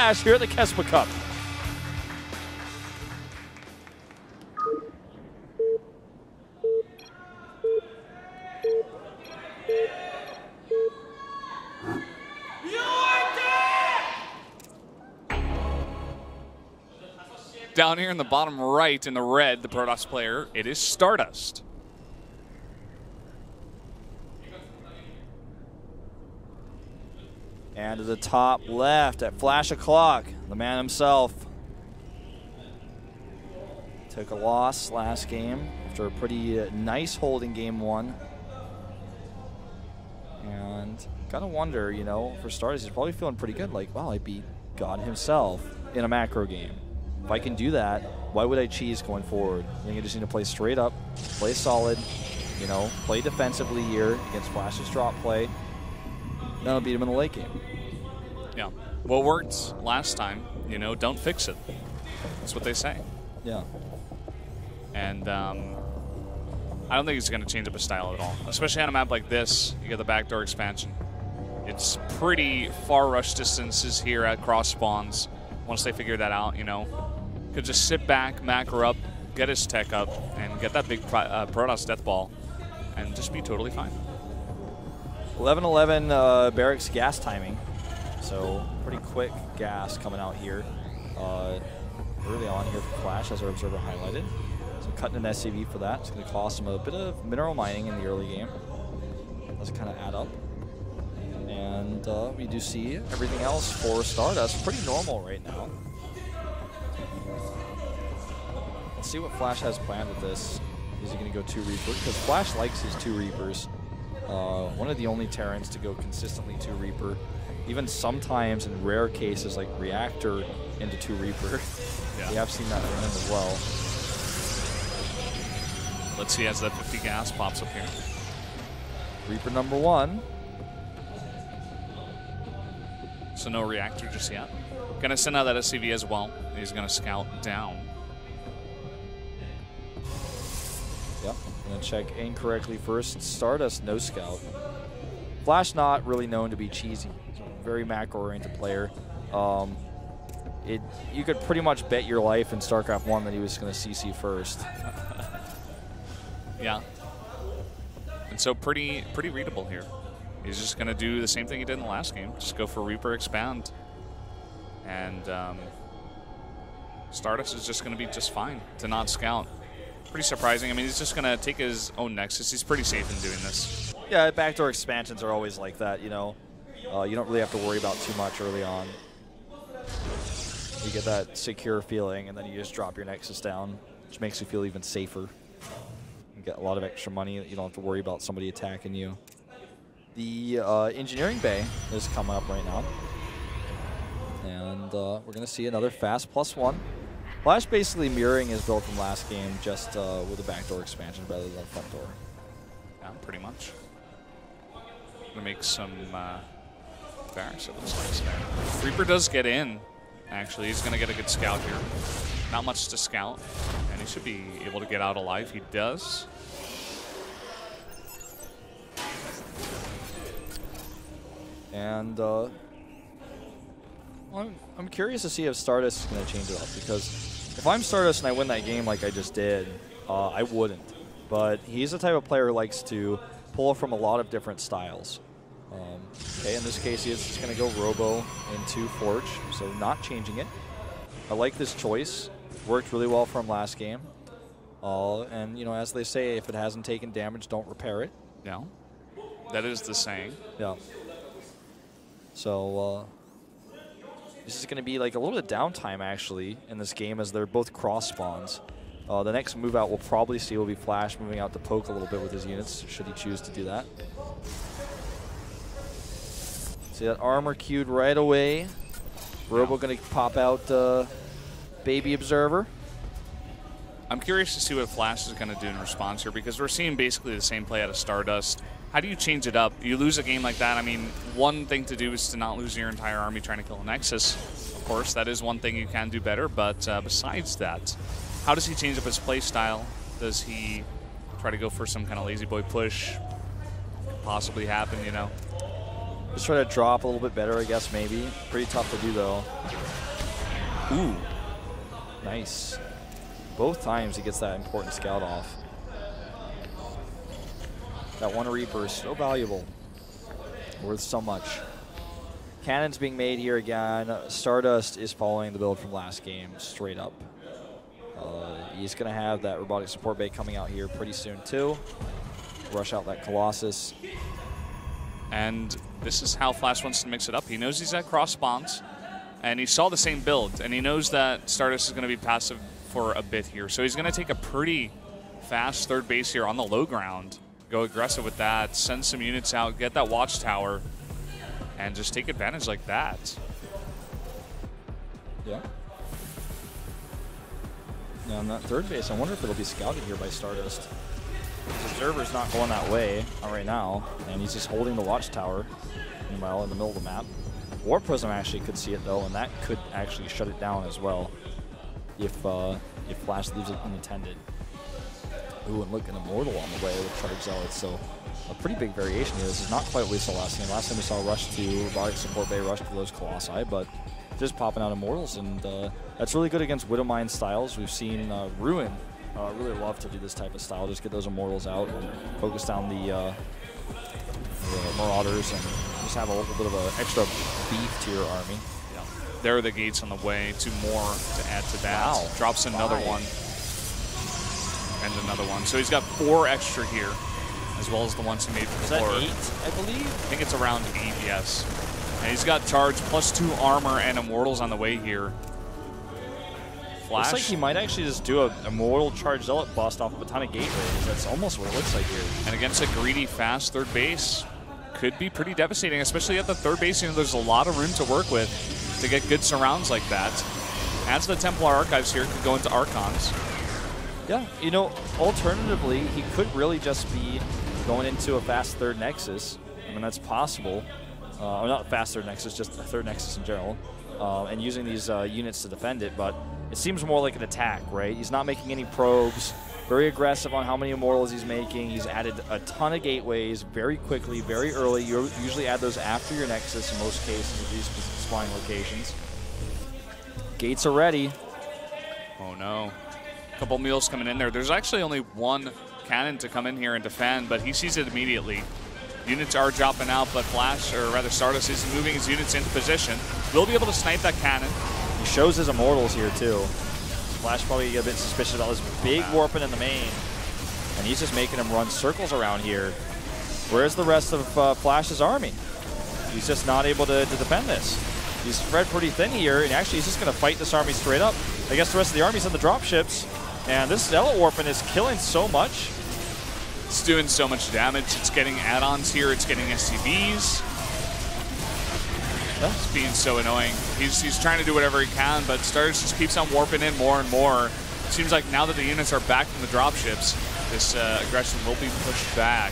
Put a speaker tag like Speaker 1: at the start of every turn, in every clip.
Speaker 1: Flash here at the KeSPA Cup.
Speaker 2: Down here in the bottom right in the red, the Protoss player, it is StarDust.
Speaker 1: And to the top left at flash o'clock, the man himself took a loss last game after a pretty nice holding game one. And gotta wonder, you know, for starters, he's probably feeling pretty good. Like, wow, I beat God himself in a macro game. If I can do that, why would I cheese going forward? I think I just need to play straight up, play solid, you know, play defensively here against Flash's drop play. Then I'll beat him in the late game.
Speaker 2: Yeah. What worked last time, you know, don't fix it. That's what they say.
Speaker 1: Yeah.
Speaker 2: And I don't think it's going to change up his style at all. Especially on a map like this, you get the backdoor expansion. It's pretty far rush distances here at cross spawns. Once they figure that out, you know, could just sit back, macro up, get his tech up, and get that big Protoss death ball, and just be totally fine.
Speaker 1: 11-11 barracks gas timing, so pretty quick gas coming out here early on here for Flash, as our observer highlighted. So cutting an SCV for that. It's going to cost him a bit of mineral mining in the early game. Does kind of add up. And we do see everything else for StarDust pretty normal right now. Let's see what Flash has planned with this. Is he going to go 2 Reaper? Because Flash likes his 2 Reapers. One of the only Terrans to go consistently 2 Reaper. Even sometimes in rare cases like Reactor into 2 Reaper. Yeah. We have seen that from him as well.
Speaker 2: Let's see as that 50 gas pops up here.
Speaker 1: Reaper number 1.
Speaker 2: So no reactor just yet. Gonna send out that SCV as well. He's gonna scout down.
Speaker 1: Yep, gonna check incorrectly first. StarDust no scout. Flash not really known to be cheesy. He's a very macro-oriented player. You could pretty much bet your life in StarCraft 1 that he was gonna CC first.
Speaker 2: Yeah. And so pretty readable here. He's just going to do the same thing he did in the last game. Just go for Reaper Expand. And StarDust is just going to be just fine to not scout. Pretty surprising. I mean, he's just going to take his own Nexus. He's pretty safe in doing this.
Speaker 1: Yeah, backdoor expansions are always like that, you know. You don't really have to worry about too much early on. You get that secure feeling, and then you just drop your Nexus down, which makes you feel even safer. You get a lot of extra money. You don't have to worry about somebody attacking you. The engineering bay is coming up right now. And we're going to see another fast +1. Flash basically mirroring his build from last game, just with a backdoor expansion rather than a front door.
Speaker 2: Yeah, pretty much. Gonna make some barracks, it looks like. So Reaper does get in, actually. He's going to get a good scout here. Not much to scout, and he should be able to get out alive. He does.
Speaker 1: And I'm curious to see if StarDust is going to change it up, because if I'm StarDust and I win that game like I just did, I wouldn't. But he's the type of player who likes to pull from a lot of different styles. Okay, in this case, he's just going to go Robo into Forge, so not changing it. I like this choice. Worked really well for him last game. And, you know, as they say, if it hasn't taken damage, don't repair it.
Speaker 2: Yeah, that is the saying.
Speaker 1: Yeah. So this is going to be like a little bit of downtime, actually, in this game as they're both cross spawns. The next move out we'll probably see will be Flash moving out to poke a little bit with his units, should he choose to do that. See that armor queued right away. Robo going to pop out Baby Observer.
Speaker 2: I'm curious to see what Flash is going to do in response here, because we're seeing basically the same play out of StarDust. How do you change it up? You lose a game like that. I mean, one thing to do is to not lose your entire army trying to kill a Nexus. Of course, that is one thing you can do better, but besides that, how does he change up his play style? Does he try to go for some kind of lazy boy push? Could possibly happen, you know.
Speaker 1: Just try to drop a little bit better, I guess, maybe. Pretty tough to do, though. Ooh. Nice. Both times he gets that important scout off. That one Reaper is so valuable. Worth so much. Cannons being made here again. StarDust is following the build from last game, straight up. He's going to have that robotic support bay coming out here pretty soon, too. Rush out that Colossus.
Speaker 2: And this is how Flash wants to mix it up. He knows he's at cross spawns, and he saw the same build, and he knows that StarDust is going to be passive for a bit here. So he's going to take a pretty fast third base here on the low ground, go aggressive with that, send some units out, get that watchtower, and just take advantage like that.
Speaker 1: Yeah. Now on that third base, I wonder if it'll be scouted here by StarDust. The observer's not going that way, not right now, and he's just holding the watchtower. Meanwhile, in the middle of the map. Warp Prism actually could see it though, and that could actually shut it down as well if Flash leaves it unattended. Ooh, and look, an Immortal on the way with Charge Zealots, so a pretty big variation here. This is not quite what we saw last game. Last time we saw a rush to Robotic Support Bay, rush to those Colossi, but just popping out Immortals, and that's really good against Widowmine styles. We've seen Ruin really love to do this type of style, just get those Immortals out and focus down the Marauders and just have a little bit of an extra beef to your army.
Speaker 2: Yeah. There are the gates on the way, 2 more to add to that.
Speaker 1: Wow.
Speaker 2: Drops another one. And another one. So he's got 4 extra here, as well as the ones he made before.
Speaker 1: Is that 8, I believe?
Speaker 2: I think it's around 8, yes. And he's got charge plus 2 armor and Immortals on the way here. Flash.
Speaker 1: Looks like he might actually just do a Immortal Charge Zealot bust off of a ton of gateways. That's almost what it looks like here.
Speaker 2: And against a greedy, fast third base, could be pretty devastating, especially at the third base. You know, there's a lot of room to work with to get good surrounds like that. Adds the Templar Archives here, could go into Archons.
Speaker 1: Yeah, you know, alternatively, he could really just be going into a fast third Nexus. I mean, that's possible. Or not fast third Nexus, just a third Nexus in general. And using these units to defend it, but it seems more like an attack, right? He's not making any probes. Very aggressive on how many Immortals he's making. He's added a ton of gateways very quickly, very early. You usually add those after your Nexus in most cases with these spawning locations. Gates are ready.
Speaker 2: Oh no. Couple mules coming in there. There's actually only 1 cannon to come in here and defend, but he sees it immediately. Units are dropping out, but Flash, or rather StarDust, is moving his units into position. Will be able to snipe that cannon.
Speaker 1: He shows his Immortals here too. Flash probably get a bit suspicious about this big warping in the main, and he's just making him run circles around here. Where's the rest of Flash's army? He's just not able to defend this. He's spread pretty thin here, and actually he's just going to fight this army straight up. I guess the rest of the army's in the dropships, and this Zealot warping is killing so much.
Speaker 2: It's doing so much damage. It's getting add-ons here. It's getting SCVs. It's being so annoying. He's trying to do whatever he can, but StarDust just keeps on warping in more and more. It seems like now that the units are back from the dropships, this aggression will be pushed back.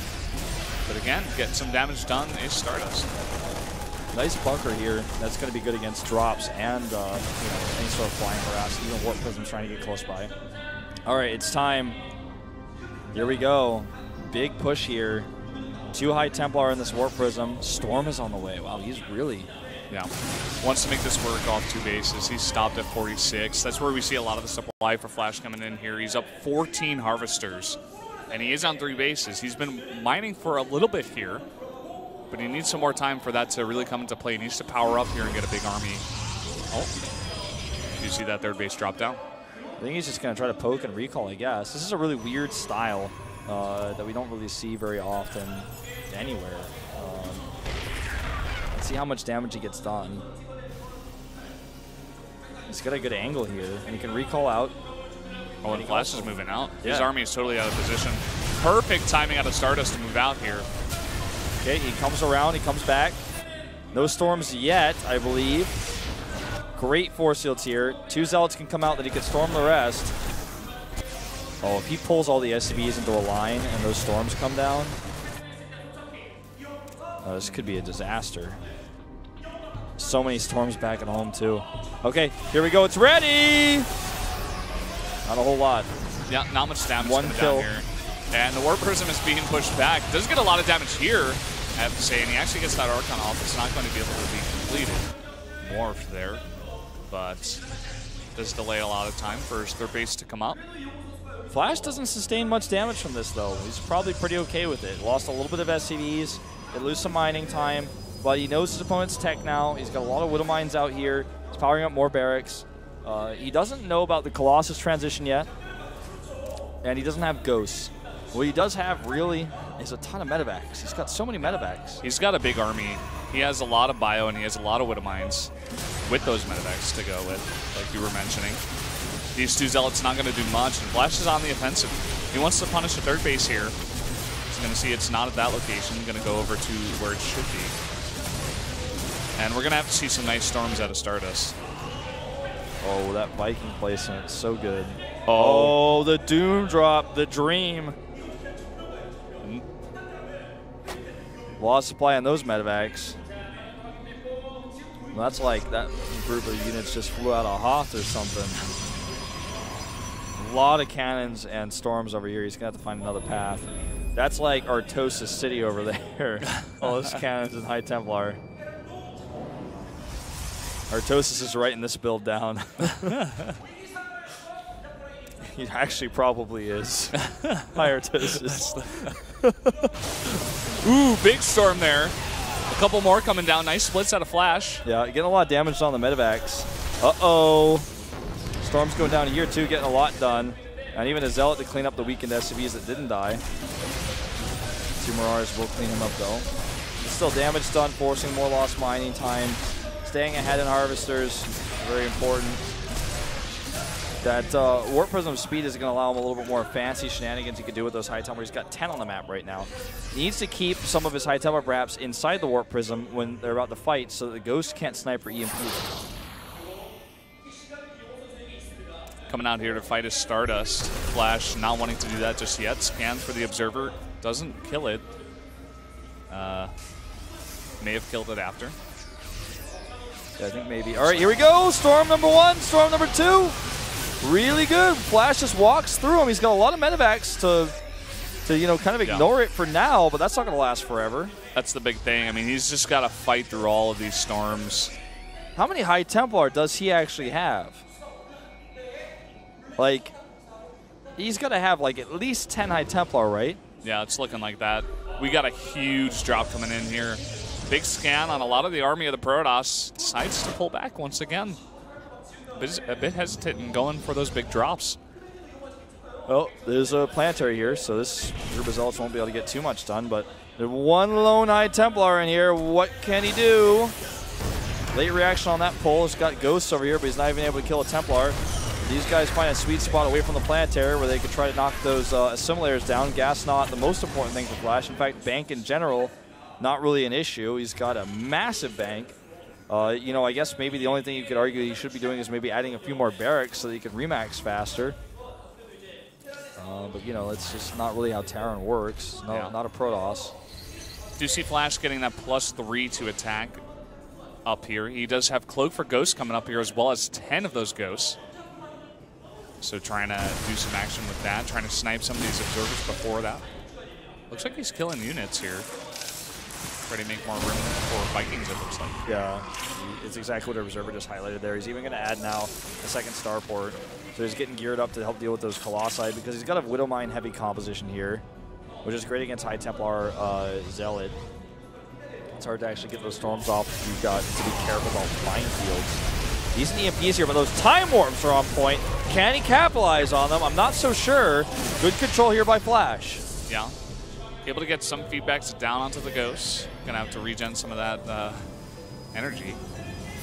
Speaker 2: But again, getting some damage done is StarDust.
Speaker 1: Nice bunker here. That's going to be good against drops and you know, any sort of flying harass. Even Warp Prism's trying to get close by. All right, it's time. Here we go. Big push here. 2 High Templar in this Warp Prism. Storm is on the way. Wow, he's really...
Speaker 2: Yeah, wants to make this work off 2 bases. He's stopped at 46. That's where we see a lot of the supply for Flash coming in here. He's up 14 Harvesters, and he is on 3 bases. He's been mining for a little bit here, but he needs some more time for that to really come into play. He needs to power up here and get a big army. Oh, you see that third base drop down?
Speaker 1: I think he's just going to try to poke and recall, I guess. This is a really weird style that we don't really see very often anywhere. Let's see how much damage he gets done. He's got a good angle here, and he can recall out.
Speaker 2: Oh, and Flash is moving out.
Speaker 1: Yeah.
Speaker 2: His army is totally out of position. Perfect timing out of StarDust to move out here.
Speaker 1: Okay, he comes around, he comes back. No storms yet, I believe. Great force fields here. 2 Zealots can come out, then he can storm the rest. Oh, if he pulls all the SCVs into a line and those storms come down, this could be a disaster. So many storms back at home, too. Okay, here we go. It's ready! Not a whole lot.
Speaker 2: Yeah, not much damage
Speaker 1: 1
Speaker 2: coming
Speaker 1: kill
Speaker 2: down here. And the Warp Prism is being pushed back. Does get a lot of damage here. I have to say. And he actually gets that Archon off. It's not going to be able to be completed. Morph there, but does delay a lot of time for his third base to come up.
Speaker 1: Flash doesn't sustain much damage from this, though. He's probably pretty okay with it. Lost a little bit of SCVs. They lose some mining time, but he knows his opponent's tech now. He's got a lot of Widow Mines out here. He's powering up more barracks. He doesn't know about the Colossus transition yet, and he doesn't have Ghosts. What he does have, really, is a ton of medevacs. He's got so many medevacs.
Speaker 2: He's got a big army. He has a lot of bio, and he has a lot of Widow Mines with those medevacs to go with, like you were mentioning. These two Zealots not going to do much, and Flash is on the offensive. He wants to punish the third base here. He's going to see it's not at that location. He's going to go over to where it should be. And we're going to have to see some nice storms out of StarDust.
Speaker 1: Oh, that Viking placement is so good. Oh, the Doom drop, the dream. Lost supply on those medevacs. Well, that's like that group of units just flew out of Hoth or something. A lot of cannons and storms over here. He's going to have to find another path. That's like Artosis City over there. All those cannons and High Templar. Artosis is writing this build down. He actually probably is. Hi, Artosis.
Speaker 2: Ooh, big storm there. A couple more coming down. Nice splits out of Flash.
Speaker 1: Yeah, getting a lot of damage on the medevacs. Uh-oh. Storm's going down here, too, getting a lot done. And even a Zealot to clean up the weakened SCVs that didn't die. Two Mirars will clean him up, though. Still damage done, forcing more lost mining time. Staying ahead in Harvesters, very important. That Warp Prism speed is going to allow him a little bit more fancy shenanigans he could do with those High Templar. He's got 10 on the map right now. He needs to keep some of his High Templar perhaps inside the Warp Prism when they're about to fight so that the Ghost can't snipe or EMP.
Speaker 2: Coming out here to fight is StarDust. Flash not wanting to do that just yet. Scans for the Observer. Doesn't kill it. May have killed it after.
Speaker 1: Yeah, I think maybe. All right, here we go. Storm number 1, storm number 2. Really good. Flash just walks through him. He's got a lot of medevacs to you know, kind of ignore it for now, but that's not going to last forever.
Speaker 2: That's the big thing. I mean, he's just got to fight through all of these storms.
Speaker 1: How many High Templar does he actually have? Like, he's got to have, like, at least 10 High Templar, right?
Speaker 2: Yeah, it's looking like that. We got a huge drop coming in here. Big scan on a lot of the army of the Protoss. Decides to pull back once again. A bit hesitant in going for those big drops.
Speaker 1: Well, there's a planetary here, so this group of Zealots won't be able to get too much done, but there's one lone High Templar in here. What can he do? Late reaction on that pull. He's got Ghosts over here, but he's not even able to kill a Templar. These guys find a sweet spot away from the planetary where they could try to knock those assimilators down. Gas not the most important thing for Flash. In fact, bank in general, not really an issue. He's got a massive bank. You know, I guess maybe the only thing you could argue he should be doing is maybe adding a few more barracks so that he could remax faster. But, you know, it's just not really how Terran works. No, not a Protoss.
Speaker 2: Do you see Flash getting that +3 to attack up here? He does have Cloak for Ghosts coming up here as well as 10 of those Ghosts. So trying to do some action with that, trying to snipe some of these Observers before that. Looks like he's killing units here. Try to make more room for Vikings, it looks like.
Speaker 1: Yeah, it's exactly what Observer just highlighted there. He's even going to add now a second starport. So he's getting geared up to help deal with those Colossi because he's got a Widow Mine heavy composition here, which is great against High Templar Zealot. It's hard to actually get those storms off if you've got to be careful about minefields. These EMPs here, but those Time Warps are on point. Can he capitalize on them? I'm not so sure. Good control here by Flash.
Speaker 2: Yeah. Able to get some feedbacks down onto the Ghosts. Gonna have to regen some of that energy.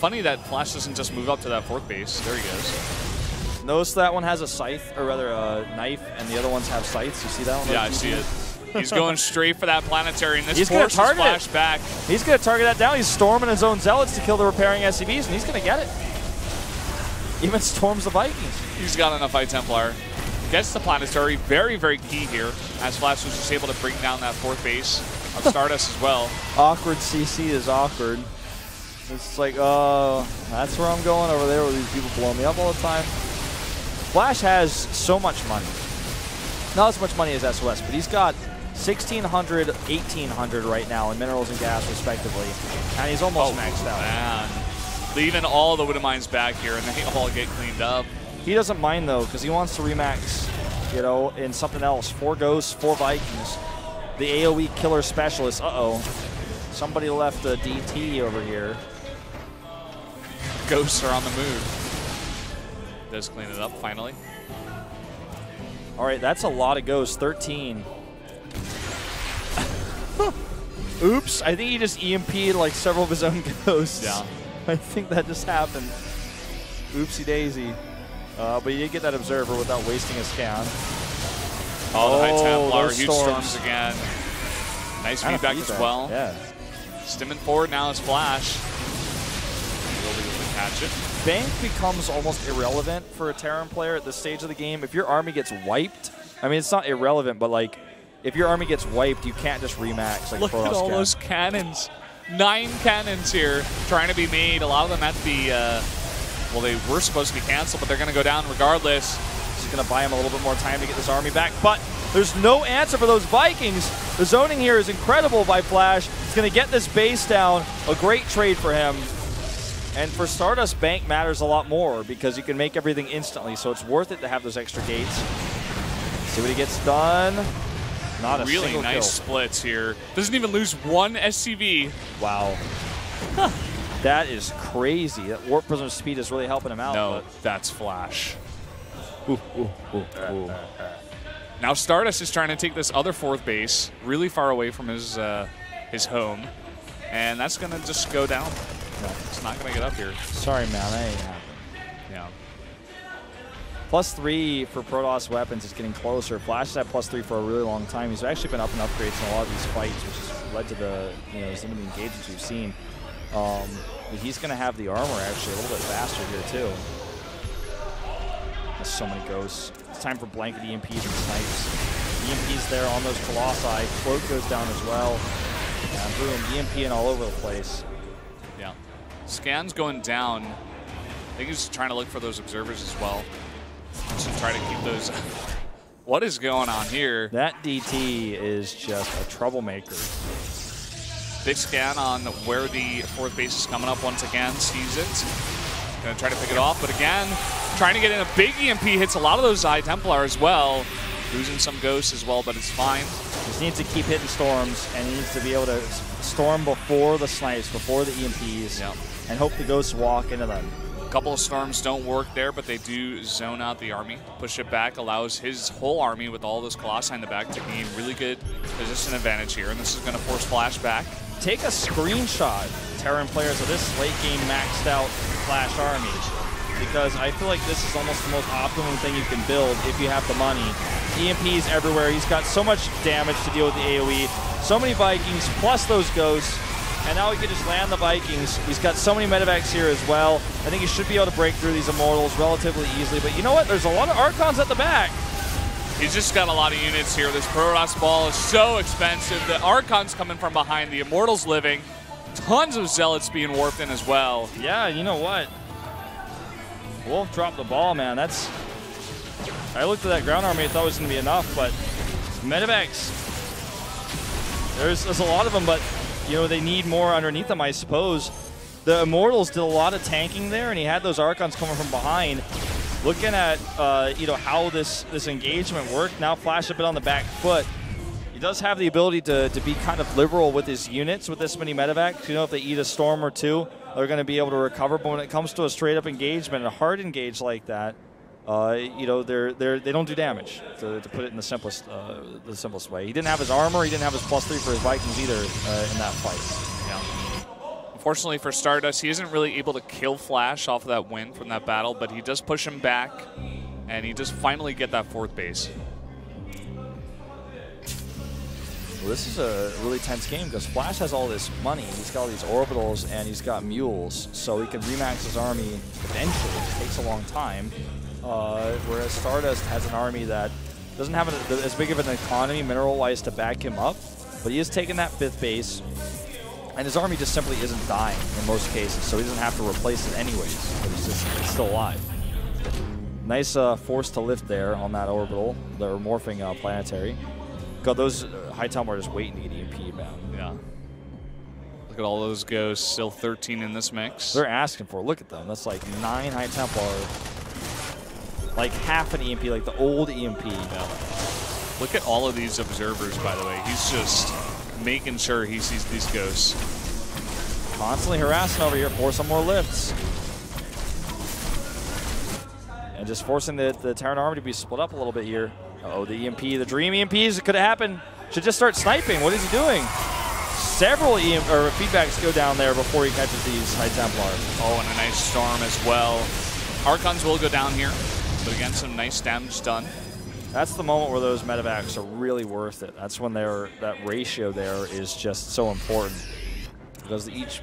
Speaker 2: Funny that Flash doesn't just move up to that 4th base. There he goes.
Speaker 1: Notice that one has a scythe, or rather a knife, and the other ones have scythes. You see that one?
Speaker 2: Yeah, I see it. He's going straight for that planetary, and this
Speaker 1: he's going to target
Speaker 2: Flash back.
Speaker 1: He's going to target that down. He's storming his own Zealots to kill the repairing SCVs, and he's going to get it. Even storms the Vikings.
Speaker 2: He's got enough High Templar. Gets the planetary. Very, very key here, as Flash was just able to bring down that 4th base of StarDust as well.
Speaker 1: Awkward CC is awkward. It's like, oh, that's where I'm going over there where these people blow me up all the time. Flash has so much money. Not as much money as SOS, but he's got 1,600, 1,800 right now in minerals and gas, respectively. And he's almost maxed out.
Speaker 2: Man. Leaving all the Widow Mines back here, and they all get cleaned up.
Speaker 1: He doesn't mind, though, because he wants to remax, you know, in something else. 4 Ghosts, 4 Vikings. The AoE killer specialist. Uh-oh. Somebody left a DT over here.
Speaker 2: Ghosts are on the move. Does clean it up, finally.
Speaker 1: All right, that's a lot of Ghosts. 13. Oops. I think he just EMP'd like several of his own Ghosts.
Speaker 2: Yeah.
Speaker 1: I think that just happened. Oopsie daisy. But he did get that Observer without wasting a scan.
Speaker 2: Oh, the High Templar, huge
Speaker 1: storms
Speaker 2: again. Nice feedback as well.
Speaker 1: Yeah.
Speaker 2: Stimming forward now is Flash. Will be able to catch it.
Speaker 1: Bank becomes almost irrelevant for a Terran player at this stage of the game. If your army gets wiped, I mean, it's not irrelevant, but like, if your army gets wiped, you can't just remax like
Speaker 2: Look at all those cannons. 9 cannons here trying to be made. A lot of them at the, well, they were supposed to be canceled, but they're going to go down regardless.
Speaker 1: This is going to buy him a little bit more time to get this army back, but there's no answer for those Vikings. The zoning here is incredible by Flash. He's going to get this base down. A great trade for him. And for StarDust, Bank matters a lot more because you can make everything instantly, so it's worth it to have those extra gates. See what he gets done. Not a
Speaker 2: really
Speaker 1: single
Speaker 2: nice
Speaker 1: kill.
Speaker 2: splits here. Doesn't even lose 1 SCV.
Speaker 1: Wow. That is crazy. That Warp Prism speed is really helping him out.
Speaker 2: No, that's Flash.
Speaker 1: Ooh.
Speaker 2: Now Stardust is trying to take this other 4th base really far away from his home, and that's going to just go down.
Speaker 1: No.
Speaker 2: It's not going to get up here.
Speaker 1: Sorry, man. That ain't happening.
Speaker 2: Yeah.
Speaker 1: +3 for Protoss weapons is getting closer. Flash has had +3 for a really long time. He's actually been up in upgrades in a lot of these fights, which has led to the some of the engagements we've seen. But he's going to have the armor actually a little bit faster here too. There's so many Ghosts. It's time for blanket EMPs and snipes. EMPs there on those Colossi. Float goes down as well. And boom, EMPing all over the place.
Speaker 2: Yeah. Scan's going down. I think he's trying to look for those observers as well. Just try to keep those. What is going on here?
Speaker 1: That DT is just a troublemaker.
Speaker 2: Big scan on where the 4th base is coming up once again. Sees it. Going to try to pick it off, but again, trying to get in a big EMP. Hits a lot of those High Templar as well. Losing some Ghosts as well, but it's fine.
Speaker 1: Just needs to keep hitting storms, and he needs to be able to storm before the snipes, before the EMPs, and hope the Ghosts walk into them.
Speaker 2: A couple of storms don't work there, but they do zone out the army. Push it back, allows his whole army with all those Colossi in the back to gain really good position advantage here, and this is going to force Flash back.
Speaker 1: Take a screenshot, Terran players, of this late game maxed out Flash army, because I feel like this is almost the most optimum thing you can build if you have the money. EMPs everywhere. He's got so much damage to deal with the AoE, so many Vikings, plus those Ghosts. And now he can just land the Vikings. He's got so many medevacs here as well. I think he should be able to break through these Immortals relatively easily. But you know what? There's a lot of Archons at the back.
Speaker 2: He's just got a lot of units here. This Protoss ball is so expensive. The Archons coming from behind. The Immortals living. Tons of Zealots being warped in as well.
Speaker 1: Yeah, you know what? Wolf dropped the ball, man. That's... I looked at that ground army. I thought it was going to be enough, but medevacs... There's a lot of them, but... You know, they need more underneath them, I suppose. The Immortals did a lot of tanking there, and he had those Archons coming from behind. Looking at, you know, how this engagement worked, now Flash a bit on the back foot. He does have the ability to be kind of liberal with his units with this many medevacs. You know, if they eat a storm or two, they're going to be able to recover. But when it comes to a straight-up engagement, a hard engage like that, you know, they don't do damage, to put it in the simplest way. He didn't have his armor. He didn't have his +3 for his Vikings either in that fight.
Speaker 2: Yeah. Unfortunately for Stardust, he isn't really able to kill Flash off of that win from that battle, but he does push him back, and he does finally get that 4th base.
Speaker 1: Well, this is a really tense game because Flash has all this money. He's got all these orbitals, and he's got mules, so he can remax his army eventually. It takes a long time. Whereas Stardust has an army that doesn't have as big of an economy mineral-wise to back him up, but he is taking that 5th base, and his army just simply isn't dying in most cases, so he doesn't have to replace it anyways, but it's still alive. Nice force to lift there on that orbital, the morphing planetary. God, those High Templar are just waiting to get EMP, man.
Speaker 2: Yeah. Look at all those ghosts. Still 13 in this mix.
Speaker 1: They're asking for it. Look at them. That's like 9 High Templar. Like half an EMP, like the old EMP.
Speaker 2: Yeah. Look at all of these observers, by the way. He's just making sure he sees these ghosts.
Speaker 1: Constantly harassing over here for some more lifts. And just forcing the Terran army to be split up a little bit here. Uh-oh, the EMP, the Dream EMPs, it could have happened. Should just start sniping. What is he doing? Several feedbacks go down there before he catches these High Templar.
Speaker 2: Oh, and a nice storm as well. Archons will go down here, but again, some nice damage done.
Speaker 1: That's the moment where those medevacs are really worth it. That's when that ratio there is just so important, because each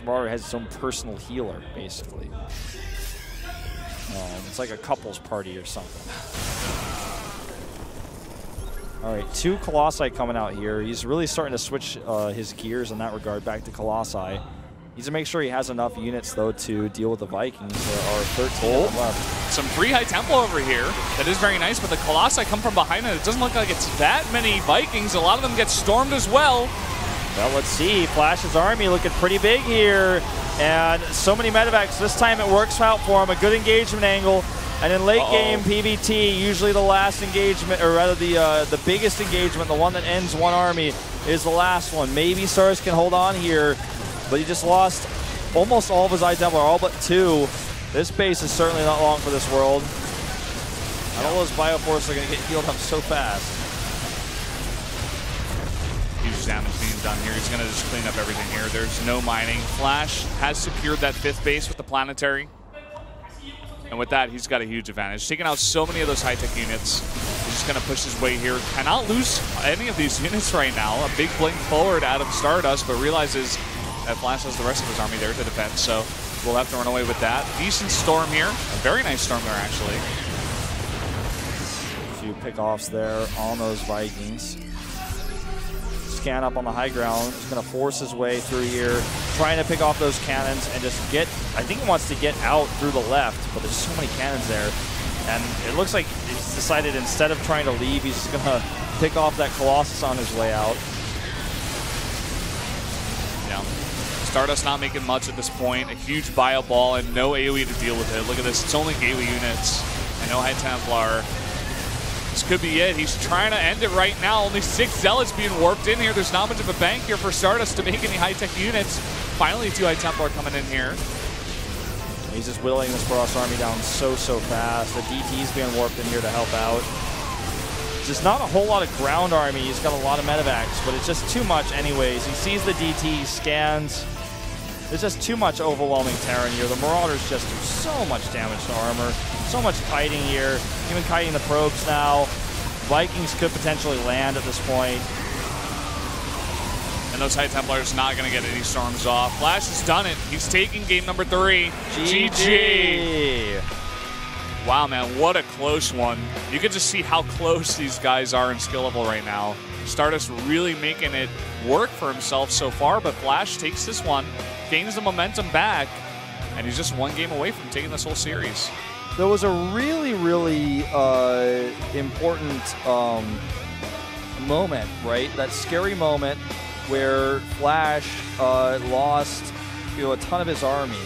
Speaker 1: marauder has its own personal healer, basically. It's like a couples party or something. All right, 2 Colossi coming out here. He's really starting to switch his gears in that regard back to Colossi. Needs to make sure he has enough units, though, to deal with the Vikings. There are 13 left.
Speaker 2: Some free High Templar over here. That is very nice, but the Colossi come from behind, and it doesn't look like it's that many Vikings. A lot of them get stormed as well.
Speaker 1: Well, let's see. Flash's army looking pretty big here. And so many medevacs. This time it works out for him. A good engagement angle. And in late game PvT, usually the last engagement, or rather the biggest engagement, the one that ends one army, is the last one. Maybe StarDust can hold on here. But he just lost almost all of his High Templar, all but 2. This base is certainly not long for this world. And all those Bioforce are going to get healed up so fast.
Speaker 2: Huge damage being done here. He's going to just clean up everything here. There's no mining. Flash has secured that 5th base with the planetary. And with that, he's got a huge advantage. Taking out so many of those high-tech units. He's just going to push his way here. Cannot lose any of these units right now. A big blink forward out of StarDust, but realizes that Flash has the rest of his army there to defend, so we'll have to run away with that. Decent storm here. A very nice storm there, actually.
Speaker 1: A few pickoffs there on those Vikings. Scan up on the high ground. He's going to force his way through here, trying to pick off those cannons and just get, I think he wants to get out through the left, but there's so many cannons there. And it looks like he's decided instead of trying to leave, he's just going to pick off that Colossus on his way out.
Speaker 2: StarDust not making much at this point. A huge bio ball and no AoE to deal with it. Look at this. It's only AoE units and no High Templar. This could be it. He's trying to end it right now. Only 6 Zealots being warped in here. There's not much of a bank here for StarDust to make any high-tech units. Finally, 2 High Templar coming in here.
Speaker 1: He's just whittling this Frost army down so fast. The DT's being warped in here to help out. Just not a whole lot of ground army. He's got a lot of medevacs, but it's just too much anyways. He sees the DT, he scans. There's just too much overwhelming Terran here. The Marauders just do so much damage to armor. So much kiting here. Even kiting the probes now. Vikings could potentially land at this point.
Speaker 2: And those High Templars not going to get any storms off. Flash has done it. He's taking game number 3. GG. Wow, man, what a close one. You can just see how close these guys are in skill level right now. StarDust really making it work for himself so far, but Flash takes this one, gains the momentum back, and he's just 1 game away from taking this whole series.
Speaker 1: There was a really important moment, right? That scary moment where Flash lost a ton of his army.